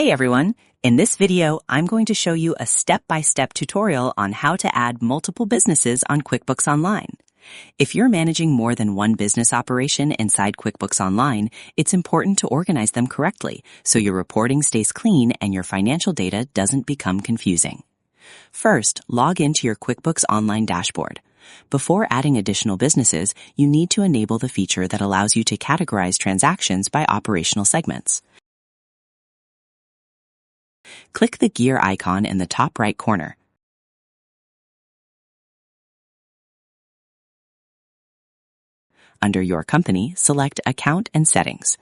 Hey everyone! In this video, I'm going to show you a step-by-step tutorial on how to add multiple businesses on QuickBooks Online. If you're managing more than one business operation inside QuickBooks Online, it's important to organize them correctly so your reporting stays clean and your financial data doesn't become confusing. First, log into your QuickBooks Online dashboard. Before adding additional businesses, you need to enable the feature that allows you to categorize transactions by operational segments. Click the gear icon in the top right corner. Under Your Company, select Account and Settings.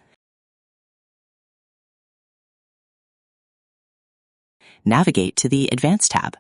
Navigate to the Advanced tab.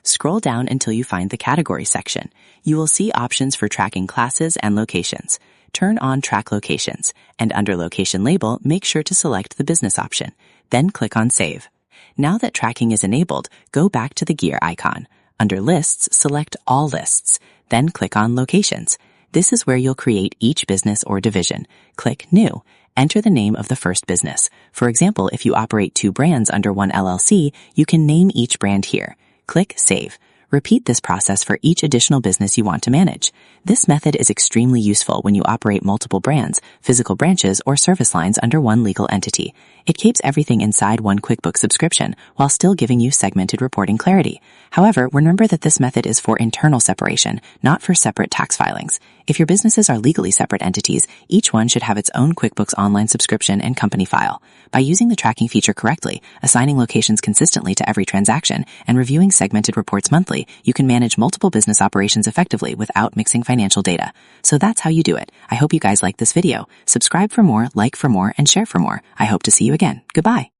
Scroll down until you find the Category section. You will see options for tracking classes and locations. Turn on Track Locations, and under Location Label, make sure to select the Business option. Then click on Save. Now that tracking is enabled, go back to the gear icon. Under Lists, select All Lists. Then click on Locations. This is where you'll create each business or division. Click New. Enter the name of the first business. For example, if you operate 2 brands under one LLC, you can name each brand here. Click Save. Repeat this process for each additional business you want to manage. This method is extremely useful when you operate multiple brands, physical branches, or service lines under one legal entity. It keeps everything inside one QuickBooks subscription while still giving you segmented reporting clarity. However, remember that this method is for internal separation, not for separate tax filings. If your businesses are legally separate entities, each one should have its own QuickBooks Online subscription and company file. By using the tracking feature correctly, assigning locations consistently to every transaction, and reviewing segmented reports monthly, you can manage multiple business operations effectively without mixing financial data. So that's how you do it. I hope you guys like this video. Subscribe for more, like for more, and share for more. I hope to see you again. Goodbye.